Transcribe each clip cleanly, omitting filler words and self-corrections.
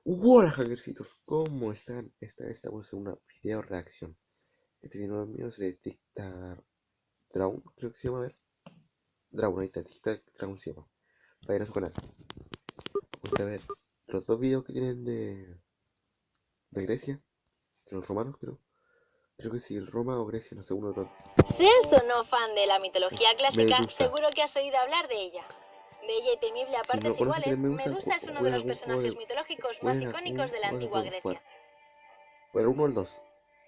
Hola hackercitos, ¿cómo están? Estamos en una video reacción. Este video mío es de Dictar Dragon, creo que se llama, a ver. Dragon, ahí está, Dictar Dragon se llama. Vayan a su canal. Vamos a ver los dos videos que tienen de Grecia, de los romanos, creo. Creo que sí, el Roma o Grecia, no sé, uno de los dos. Seas o no fan de la mitología clásica, Medusa. seguro que has oído hablar de ella. Bella y temible a Si no partes conocen quién es iguales, Medusa, Medusa es uno de jueguen los algún juego personajes de. mitológicos más Jueguen icónicos algún de la juego que antigua pueden jugar. Grecia. Bueno, uno o el dos. Uno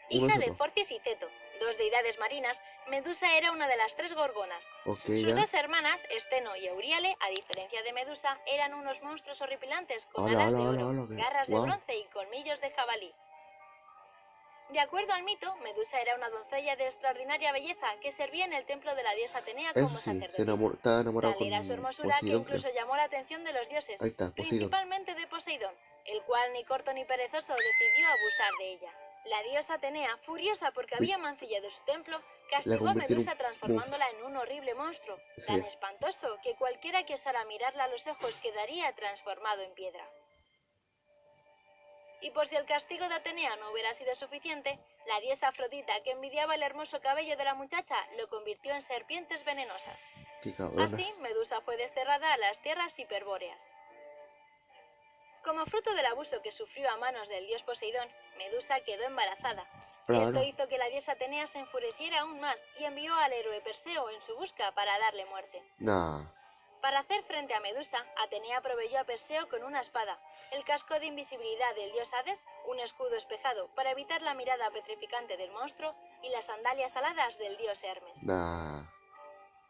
de Hija esos de dos. Forcis y Ceto, dos deidades marinas, Medusa era una de las tres gorgonas. Ok, Sus ya. dos hermanas, Esteno y Euríale, a diferencia de Medusa, eran unos monstruos horripilantes con Hola, alas hola, de hola, oro, hola. garras de Wow. bronce y colmillos de jabalí. De acuerdo al mito, Medusa era una doncella de extraordinaria belleza que servía en el templo de la diosa Atenea Eso como sí, sacerdotisa. estaba enamorado Tal era su con hermosura que Poseidón, incluso creo. llamó la atención de los dioses, Ahí está, Poseidón. principalmente de Poseidón, el cual ni corto ni perezoso decidió abusar de ella. La diosa Atenea, furiosa porque Uy, había mancillado su templo, la castigó a convirtió en un Medusa monstruo. transformándola en un horrible monstruo, Eso tan ya. espantoso que cualquiera que osara mirarla a los ojos quedaría transformado en piedra. Y por si el castigo de Atenea no hubiera sido suficiente, la diosa Afrodita, que envidiaba el hermoso cabello de la muchacha, lo convirtió en serpientes venenosas. Qué Así, cabronas. Medusa fue desterrada a las tierras hiperbóreas. Como fruto del abuso que sufrió a manos del dios Poseidón, Medusa quedó embarazada. Hola, Esto hola. hizo que la diosa Atenea se enfureciera aún más y envió al héroe Perseo en su busca para darle muerte. Nah. Para hacer frente a Medusa, Atenea proveyó a Perseo con una espada, el casco de invisibilidad del dios Hades, un escudo espejado para evitar la mirada petrificante del monstruo y las sandalias aladas del dios Hermes. Nah.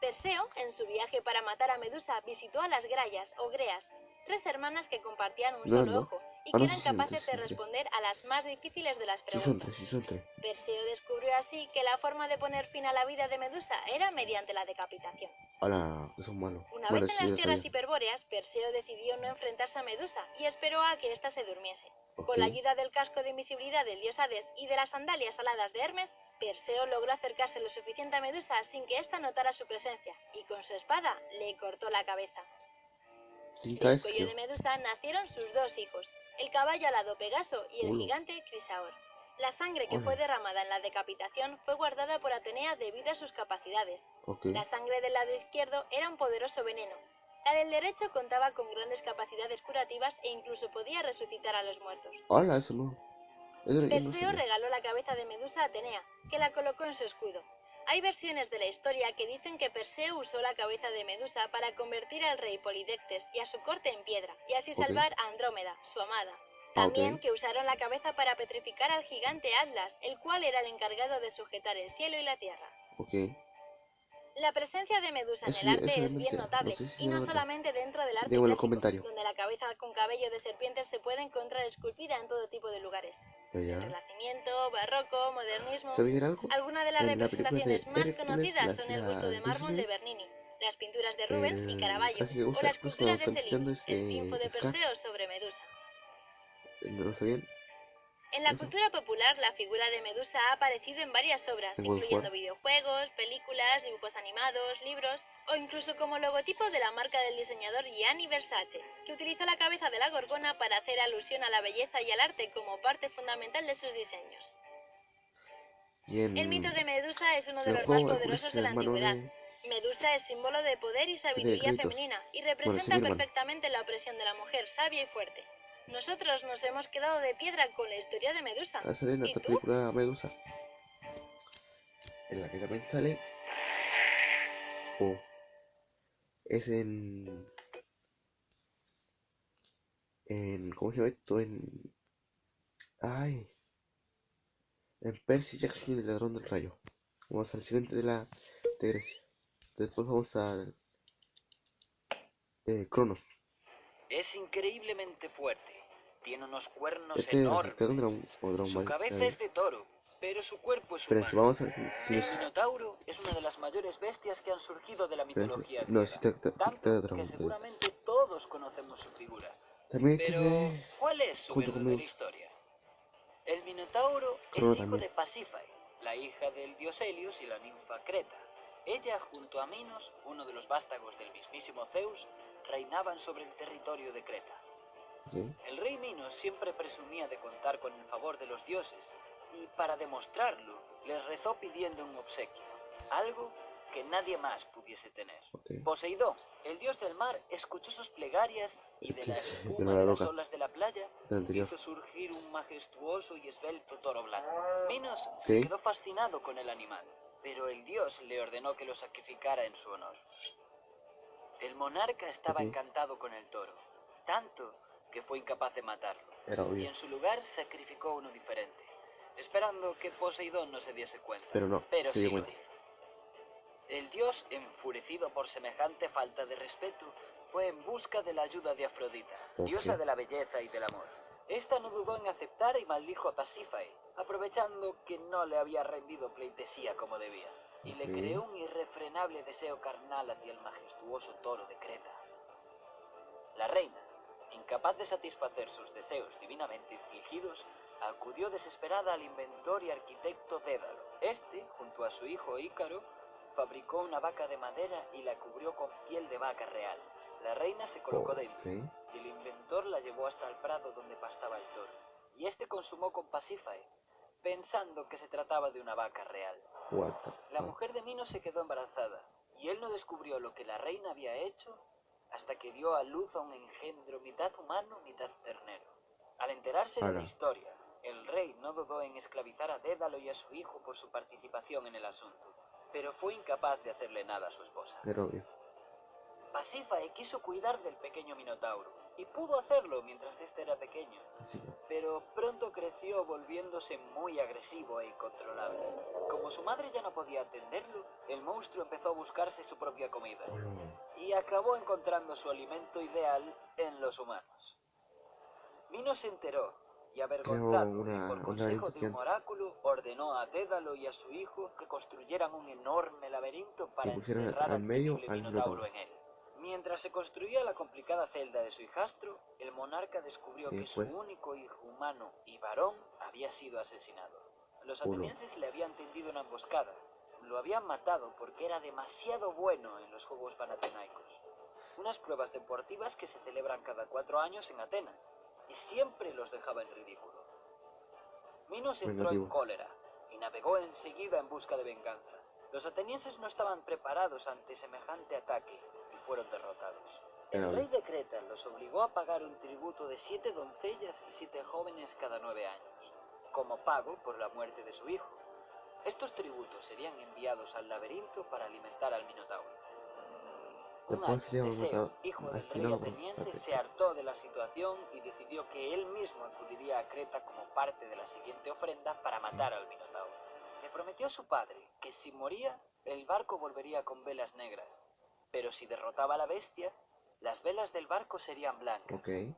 Perseo, en su viaje para matar a Medusa, visitó a las Grayas o Greas, tres hermanas que compartían un ¿No eran solo dos? ojo y Ah, que no, sí, eran sí son tres, capaces sí de son tres. responder a las más difíciles de las Sí son preguntas. tres, sí son tres. Perseo descubrió así que la forma de poner fin a la vida de Medusa era mediante la decapitación. Hola, que son malos. Una Bueno, vez en eso sí las lo tierras sabía. hiperbóreas, Perseo decidió no enfrentarse a Medusa y esperó a que ésta se durmiese. Ok. Con la ayuda del casco de invisibilidad del dios Hades y de las sandalias aladas de Hermes, Perseo logró acercarse lo suficiente a Medusa sin que ésta notara su presencia, y con su espada le cortó la cabeza. Sin Del cabeza, cuello de creo. Medusa nacieron sus dos hijos, el caballo alado Pegaso y el Olo. gigante Crisaor. La sangre que fue Hola. derramada en la decapitación fue guardada por Atenea debido a sus capacidades. Ok. La sangre del lado izquierdo era un poderoso veneno. La del derecho contaba con grandes capacidades curativas e incluso podía resucitar a los muertos. Hola, eso no. Eso yo no Perseo sabía. regaló la cabeza de Medusa a Atenea, que la colocó en su escudo. Hay versiones de la historia que dicen que Perseo usó la cabeza de Medusa para convertir al rey Polidectes y a su corte en piedra, y así Ok. salvar a Andrómeda, su amada. Ah, ok. También que usaron la cabeza para petrificar al gigante Atlas, el cual era el encargado de sujetar el cielo y la tierra. Ok. La presencia de Medusa en el Eso arte es es bien mentira. No notable, sé si y será no verdad. solamente dentro del arte Díganme en los clásico, comentarios. donde la cabeza con cabello de serpientes se puede encontrar esculpida en todo tipo de lugares. Ya, En ya. Renacimiento, Barroco, Modernismo. ¿Sabéis algo? Algunas de las En la película de representaciones más Hércules, conocidas son el busto de la mármol de Disney, Bernini, las pinturas de Rubens y el Caravaggio, traje que o usa la Hércules escultura cuando de están Cellini, peleando es el triunfo de Scar. Perseo sobre Medusa. ¿No lo sabían? En la Eso. cultura popular, la figura de Medusa ha aparecido en varias obras, En God of War. incluyendo videojuegos, películas, dibujos animados, libros o incluso como logotipo de la marca del diseñador Gianni Versace, que utilizó la cabeza de la gorgona para hacer alusión a la belleza y al arte como parte fundamental de sus diseños. Y El mito de Medusa es uno en de el los más juego Hércules poderosos es de el la hermano antigüedad. Medusa es símbolo de poder y de sabiduría Kratos. femenina y Bueno, sí, representa mi hermano. perfectamente la opresión de la mujer sabia y fuerte. Nosotros nos hemos quedado de piedra con la historia de Medusa. Va a salir en ¿Y esta tú? película Medusa. En la que también sale. Oh, es en. ¿Cómo se llama esto? Ay. En Percy Jackson y el ladrón del rayo. Vamos al siguiente de Grecia. Después vamos al Cronos. Es increíblemente fuerte. Tiene unos cuernos Este es resistente enormes. o Dragon Su Ball cabeza es Days. de toro, pero su cuerpo es Esperen, si humano. vamos a ver si no El es. Minotauro es una de las mayores bestias que han surgido de la Esperen, mitología no, griega. existe Dicta de Tanto que Dragon Ball. seguramente todos conocemos su figura. También este es Pero, de. ¿cuál es su Junto con verdadera Medusa. historia? El Minotauro Crono es hijo también. de Pasífae, la hija del dios Helios y la ninfa Creta. Ella, junto a Minos, uno de los vástagos del mismísimo Zeus, reinaban sobre el territorio de Creta. Ok. El rey Minos siempre presumía de contar con el favor de los dioses, y para demostrarlo, les rezó pidiendo un obsequio, algo que nadie más pudiese tener. Ok. Poseidón, el dios del mar, escuchó sus plegarias y de la Que espuma no la de las roca olas de la playa del anterior. hizo surgir un majestuoso y esbelto toro blanco. Minos Ok. se quedó fascinado con el animal, pero el dios le ordenó que lo sacrificara en su honor. El monarca estaba Ok. encantado con el toro, tanto que fue incapaz de matarlo, Era y obvio. en su lugar sacrificó uno diferente, esperando que Poseidón no se diese cuenta, Pero no, pero se dio sí lo cuenta. hizo. El dios, enfurecido por semejante falta de respeto, fue en busca de la ayuda de Afrodita, diosa Ok. de la belleza y del amor. Esta no dudó en aceptar y maldijo a Pasífae, aprovechando que no le había rendido pleitesía como debía, y le creó Ok. un irrefrenable deseo carnal hacia el majestuoso toro de Creta. La reina, incapaz de satisfacer sus deseos divinamente infligidos, acudió desesperada al inventor y arquitecto Dédalo. Este, junto a su hijo Ícaro, fabricó una vaca de madera y la cubrió con piel de vaca real. La reina se colocó dentro, Ok. y el inventor la llevó hasta el prado donde pastaba el toro. Y este consumó con Pasífae, pensando que se trataba de una vaca real. What the La fuck. mujer de Minos se quedó embarazada, y él no descubrió lo que la reina había hecho hasta que dio a luz a un engendro mitad humano, mitad ternero. Al enterarse de la Ala. historia, el rey no dudó en esclavizar a Dédalo y a su hijo por su participación en el asunto, pero fue incapaz de hacerle nada a su esposa. Era obvio. Pasífae quiso cuidar del pequeño Minotauro, y pudo hacerlo mientras este era pequeño, Así que. pero pronto creció volviéndose muy agresivo e incontrolable. Como su madre ya no podía atenderlo, el monstruo empezó a buscarse su propia comida Oh. y acabó encontrando su alimento ideal en los humanos. Minos se enteró y, Creo avergonzado y por un consejo laberinto de un gigante. oráculo, ordenó a Dédalo y a su hijo que construyeran un enorme laberinto Y para pusieron encerrar al al medio temible al Minotauro Minotauro. en él. Mientras se construía la complicada celda de su hijastro, el monarca descubrió Y que su después. único hijo humano y varón había sido asesinado. Los Uno. atenienses le habían tendido una emboscada. Lo habían matado porque era demasiado bueno en los Juegos Panatenaicos, unas pruebas deportivas que se celebran cada 4 años en Atenas, y siempre los dejaba en ridículo. Minos entró en Vengativos. cólera y navegó enseguida en busca de venganza. Los atenienses no estaban preparados ante semejante ataque y fueron derrotados. Era El rey obvio. de Creta los obligó a pagar un tributo de 7 doncellas y 7 jóvenes cada 9 años, como pago por la muerte de su hijo. Estos tributos serían enviados al laberinto para alimentar al Minotauro. Un Después año, sería Teseo, hijo del rey asesinado por ateniense, se Atenas. hartó de la situación y decidió que él mismo acudiría a Creta como parte de la siguiente ofrenda para Ok. matar al Minotauro. Le prometió a su padre que si moría, el barco volvería con velas negras, pero si derrotaba a la bestia, las velas del barco serían blancas. Ok.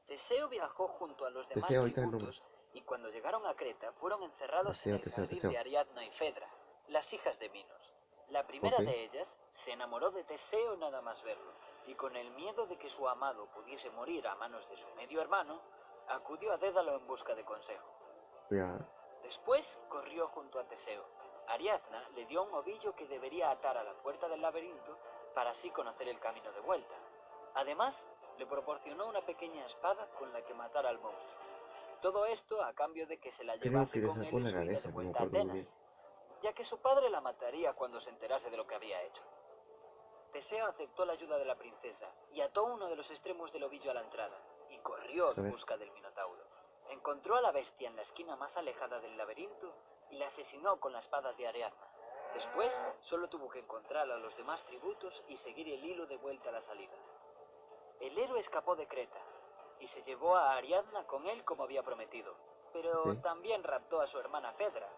Teseo viajó junto a los demás Teseo, ahí está el nombre. tributos y cuando llegaron a Creta fueron encerrados en Teseo, el Teseo, jardín de Teseo. Ariadna y Fedra, las hijas de Minos. La Ok. primera de ellas se enamoró de Teseo nada más verlo, y con el miedo de que su amado pudiese morir a manos de su medio hermano, acudió a Dédalo en busca de consejo. Ya. Después corrió junto a Teseo. Ariadna le dio un ovillo que debería atar a la puerta del laberinto para así conocer el camino de vuelta. Además, le proporcionó una pequeña espada con la que matar al monstruo. Todo esto a cambio de que se la Creo que llevase le con él sacó en la su ida de cabeza, no me vuelta a acuerdo muy bien. Atenas, ya que su padre la mataría cuando se enterase de lo que había hecho. Teseo aceptó la ayuda de la princesa y ató uno de los extremos del ovillo a la entrada, y corrió A en ver. busca del Minotauro. Encontró a la bestia en la esquina más alejada del laberinto y la asesinó con la espada de Ariadna. Después, solo tuvo que encontrar a los demás tributos y seguir el hilo de vuelta a la salida. El héroe escapó de Creta y se llevó a Ariadna con él como había prometido, pero Ok. también raptó a su hermana Fedra,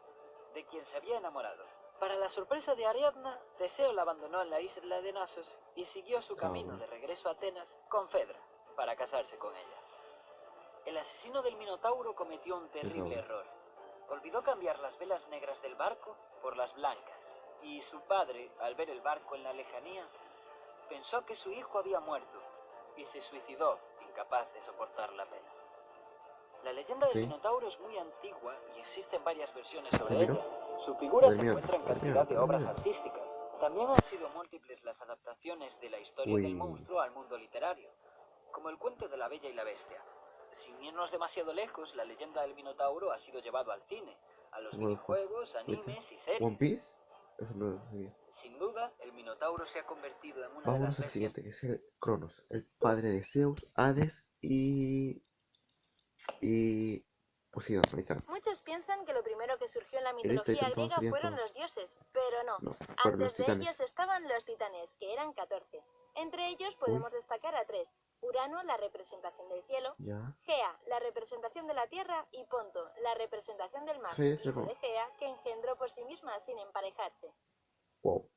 de quien se había enamorado. Para la sorpresa de Ariadna, Teseo la abandonó en la isla de Nasos y siguió su camino de regreso a Atenas con Fedra para casarse con ella. El asesino del Minotauro cometió un terrible Obvio. error. Olvidó cambiar las velas negras del barco por las blancas, y su padre, al ver el barco en la lejanía, pensó que su hijo había muerto y se suicidó, incapaz de soportar la pena. La leyenda del Ok. Minotauro es muy antigua y existen varias versiones ¿La sobre miró? ella. Su figura se Terminó. encuentra en cantidad Terminó. de obras Terminó. artísticas. También han sido múltiples las adaptaciones de la historia del Uy. monstruo al mundo literario. como el cuento de la Bella y la Bestia. Sin irnos demasiado lejos, la leyenda del Minotauro ha sido llevado al cine, a los What the fuck? videojuegos, animes y One series. Piece. Eso no lo sabía. Sin duda, el Minotauro se ha convertido en una de Vámonos las al bestias. siguiente, que es el Cronos, el padre de Zeus, Hades y Poseidón. Ahí está. Muchos piensan que lo primero que surgió en la Elita y mitología tanto griega serían fueron todos. los dioses, pero no. No, fueron los Antes de titanes. ellos estaban los titanes, que eran 14. Entre ellos Uy, podemos destacar a 3. Urano, la representación del cielo; ya. Gea, la representación de la tierra; y Ponto, la representación del mar, Sí, ese hijo no. de Gea, que engendró por sí misma sin emparejarse. Wow.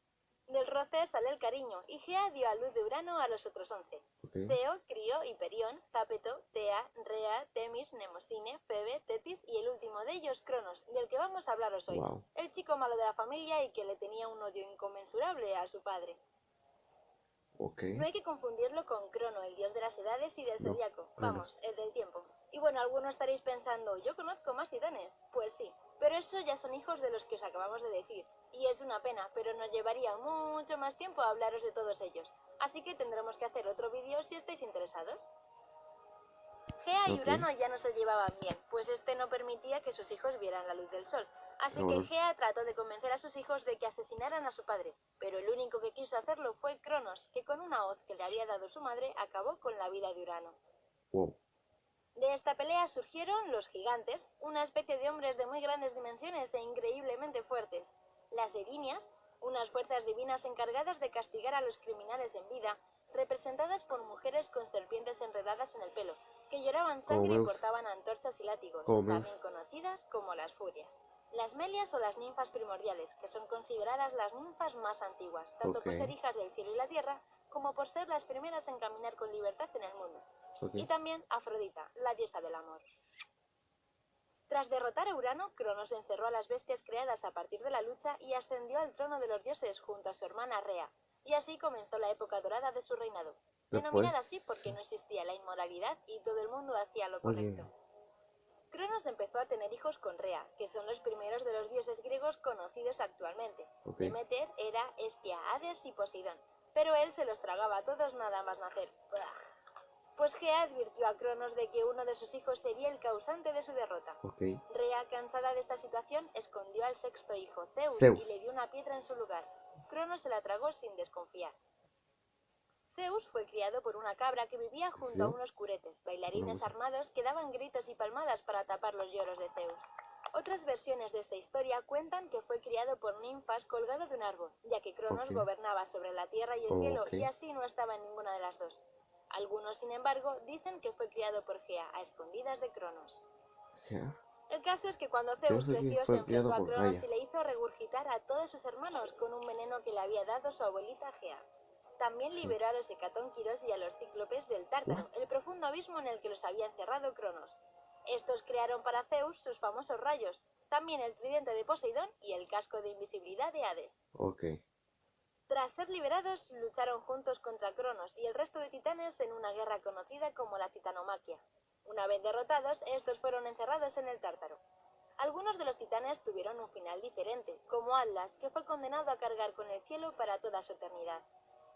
Del roce sale el cariño, y Gea dio a luz de Urano a los otros 11. Ok. Ceo crió Hiperión, Jápeto, Tea, Rea, Temis, Nemosine, Febe, Tetis y el último de ellos, Cronos, del que vamos a hablaros hoy. Wow. El chico malo de la familia y que le tenía un odio inconmensurable a su padre. Ok. No hay que confundirlo con Crono, el dios de las edades y del No, zodiaco, Cronos. vamos, el del tiempo. Y bueno, algunos estaréis pensando, yo conozco más titanes. Pues sí, pero esos ya son hijos de los que os acabamos de decir. Y es una pena, pero nos llevaría mucho más tiempo a hablaros de todos ellos. Así que tendremos que hacer otro vídeo si estáis interesados. Gea y Ok. Urano ya no se llevaban bien, pues este no permitía que sus hijos vieran la luz del sol. Así que Vámonos. Gea trató de convencer a sus hijos de que asesinaran a su padre, pero el único que quiso hacerlo fue Cronos, que con una hoz que le había dado su madre acabó con la vida de Urano. Wow. De esta pelea surgieron los gigantes, una especie de hombres de muy grandes dimensiones e increíblemente fuertes; las erinias, unas fuerzas divinas encargadas de castigar a los criminales en vida, representadas por mujeres con serpientes enredadas en el pelo, que lloraban Como sangre y Zeus. portaban antorchas y látigos, Como Zeus. también conocidas como las furias; las melias o las ninfas primordiales, que son consideradas las ninfas más antiguas, tanto por ser Ok. hijas del cielo y la tierra, como por ser las primeras en caminar con libertad en el mundo. Ok. Y también Afrodita, la diosa del amor. Tras derrotar a Urano, Cronos encerró a las bestias creadas a partir de la lucha y ascendió al trono de los dioses junto a su hermana Rea, y así comenzó la época dorada de su reinado, Después. denominada así porque no existía la inmoralidad y todo el mundo hacía lo Oye. correcto. Cronos empezó a tener hijos con Rea, que son los primeros de los dioses griegos conocidos actualmente. Ok. Demeter, Hera, Hestia, Hades y Poseidón, pero él se los tragaba a todos nada más nacer. Pues Gea advirtió a Cronos de que uno de sus hijos sería el causante de su derrota. Ok. Rea, cansada de esta situación, escondió al sexto hijo, Zeus, Zeus. y le dio una piedra en su lugar. Cronos se la tragó sin desconfiar. Zeus fue criado por una cabra que vivía junto a ¿Sí? unos curetes, Una bailarines música. armados que daban gritos y palmadas para tapar los lloros de Zeus. Otras versiones de esta historia cuentan que fue criado por ninfas colgado de un árbol, ya que Cronos Ok. gobernaba sobre la tierra y el cielo Ok. y así no estaba en ninguna de las dos. Algunos, sin embargo, dicen que fue criado por Gea, a escondidas de Cronos. Ya. El caso es que cuando Yo Zeus sé que creció se fue enfrentó criado a por Cronos Gaia. y le hizo regurgitar a todos sus hermanos con un veneno que le había dado su abuelita Gea. También Sí. liberó a los hecatónquiros y a los cíclopes del Tártaro, el profundo abismo en el que los había encerrado Cronos. Estos crearon para Zeus sus famosos rayos, también el tridente de Poseidón y el casco de invisibilidad de Hades. Ok. Tras ser liberados, lucharon juntos contra Cronos y el resto de titanes en una guerra conocida como la Titanomaquia. Una vez derrotados, estos fueron encerrados en el Tártaro. Algunos de los titanes tuvieron un final diferente, como Atlas, que fue condenado a cargar con el cielo para toda su eternidad.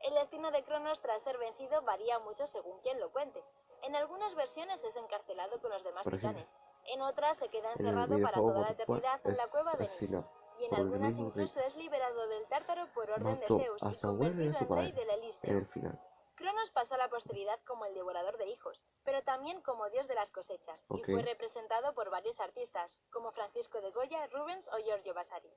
El destino de Cronos tras ser vencido varía mucho según quien lo cuente. En algunas versiones es encarcelado con los demás Por ejemplo, titanes, en otras se queda en el encerrado para videojuego toda God la of War eternidad en es la cueva de Nis, asesinado y en por el algunas mismo rey. incluso es liberado del Tártaro por orden de Mató Zeus a y su abuelo y a convertido su en rey padre del en Elíseo. el final. Cronos pasó a la posteridad como el devorador de hijos, pero también como dios de las cosechas, y Ok. fue representado por varios artistas, como Francisco de Goya, Rubens o Giorgio Vasari.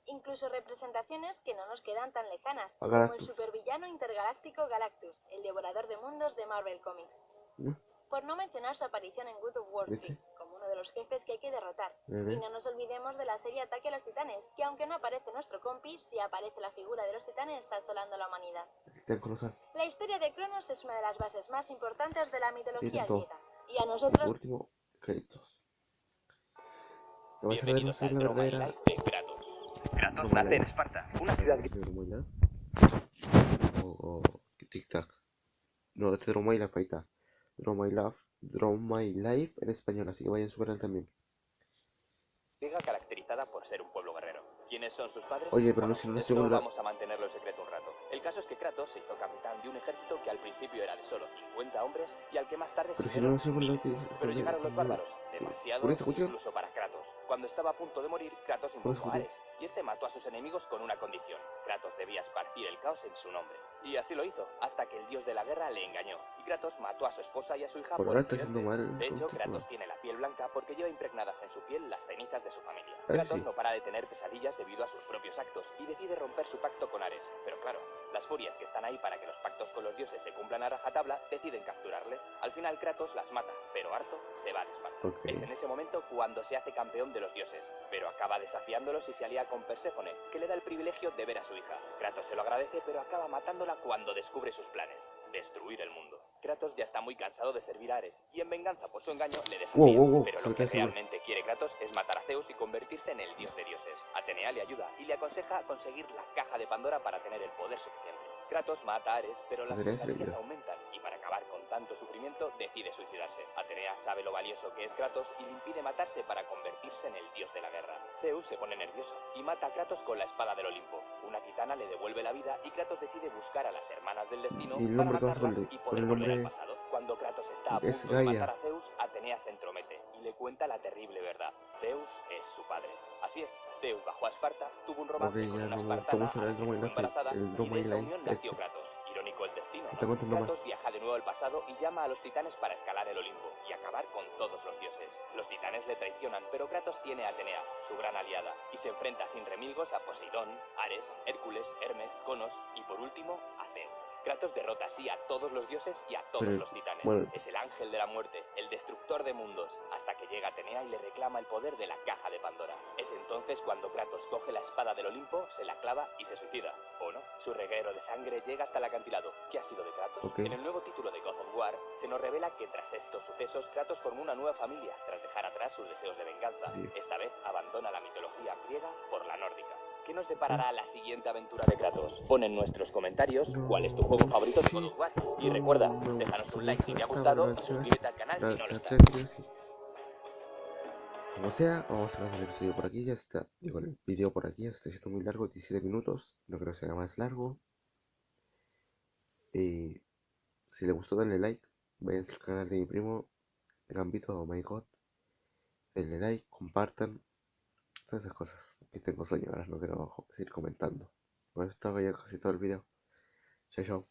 Incluso representaciones que no nos quedan tan lejanas, A como el Galactus. supervillano intergaláctico Galactus, el devorador de mundos de Marvel Comics. ¿No? Por no mencionar su aparición en God of War 3, ¿Viste? como uno de los jefes que hay que derrotar. Y Bebé. no nos olvidemos de la serie Ataque a los Titanes, que aunque no aparece nuestro compi, sí aparece la figura de los titanes asolando la humanidad. Capitán Colosal. La historia de Cronos es una de las bases más importantes de la Y mitología tanto. griega, y a Y por nosotros último, créditos. Que vais a ver Bienvenidos nuestra al la Drama y verdadera Life de Kratos. Kratos Drama y nace en Life. Esparta, una ciudad griega. Drama o Tic Tac. No, este Drama y Life, ahí está. Drama y Life en español, así que vayan a su canal también. caracterizada por ser un pueblo guerrero. ¿Quiénes son sus padres? Oye, pero no Bueno, sé, no sé esto con la... vamos a mantenerlo en secreto un rato. El caso es que Kratos se hizo capitán de un ejército que al principio era de solo 50 hombres y al que más tarde Pero se si no unieron lo sé con la... miles. Pero llegaron los bárbaros, con esta demasiados cuestión, incluso para Kratos. Cuando estaba a punto de morir, Kratos con esa invocó a cuestión. Ares y este mató a sus enemigos con una condición. Kratos debía esparcir el caos en su nombre. Y así lo hizo, hasta que el dios de la guerra le engañó. Y Kratos mató a su esposa y a su hija Por por ahora está haciendo accidente. mal De con hecho, este juego. Kratos tiene la piel blanca porque lleva impregnadas en su piel las cenizas de su familia. A ver Kratos si. no para de tener pesadillas debido a sus propios actos y decide romper su pacto con Ares. Pero claro, las furias que están ahí para que los pactos con los dioses se cumplan a rajatabla deciden capturarle. Al final Kratos las mata, pero harto se va de Esparta. Ok. Es en ese momento cuando se hace campeón de los dioses, pero acaba desafiándolos y se alía con Perséfone, que le da el privilegio de ver a su hija. Kratos se lo agradece, pero acaba matándola cuando descubre sus planes: destruir el mundo. Kratos ya está muy cansado de servir a Ares, y en venganza por su engaño le desafía. Wow. Pero Se lo me que cae el celular. realmente quiere Kratos es matar a Zeus y convertirse en el dios de dioses. Atenea le ayuda y le aconseja conseguir la caja de Pandora para tener el poder suficiente. Kratos mata a Ares, pero las Atenea se le pesadillas ayuda. aumentan y para acabar con tanto sufrimiento decide suicidarse. Atenea sabe lo valioso que es Kratos y le impide matarse para convertirse en el dios de la guerra. Zeus se pone nervioso y mata a Kratos con la espada del Olimpo. Una titana le devuelve la vida y Kratos decide buscar a las hermanas del destino Y el para nombre que vas a matarlas ponerle. y Con poder el volver al nombre. pasado. Cuando Kratos está a Es punto de matar Gaia. a Zeus, Atenea se entromete y le cuenta la terrible verdad: Zeus es su padre. Así es, Zeus bajó a Esparta, tuvo un Ok, romance con ya una no me gustó espartana mucho a la el que Drama in dejó Life. embarazada El y Drama de in esa Life unión nació este. Kratos. Irónico el destino, Me está ¿no? contando más. Kratos viaja de nuevo al pasado y llama a los titanes para escalar el Olimpo y acabar con todos los dioses. Los titanes le traicionan, pero Kratos tiene a Atenea, su gran aliada, y se enfrenta sin remilgos a Poseidón, Ares, Hércules, Hermes, Cronos y por último a Zeus. Kratos derrota así a todos los dioses y a todos Pero, los titanes. bueno, Es el ángel de la muerte, el destructor de mundos, hasta que llega Atenea y le reclama el poder de la caja de Pandora. Es entonces cuando Kratos coge la espada del Olimpo, se la clava y se suicida. ¿O no? Su reguero de sangre llega hasta el acantilado. ¿Qué ha sido de Kratos? ok. En el nuevo título de God of War se nos revela que tras estos sucesos Kratos formó una nueva familia, tras dejar atrás sus deseos de venganza. Sí. Esta vez abandona la mitología griega por la nórdica. ¿Qué nos deparará la siguiente aventura de Kratos? Pon en nuestros comentarios cuál es tu juego favorito de God of War. Y recuerda, déjanos un like si te ha gustado y suscríbete al canal si no lo estás. Como sea, vamos a acabar el episodio por aquí. Ya está. Digo, el video por aquí. Ya está siendo muy largo, 17 minutos. No creo que sea más largo. Si le gustó, denle like. Vayan al canal de mi primo, Gambito, oh my god. Denle like, compartan. Todas esas cosas. Que tengo sueño ahora, no quiero seguir comentando. Por eso estaba ya casi todo el video. Chao, chao.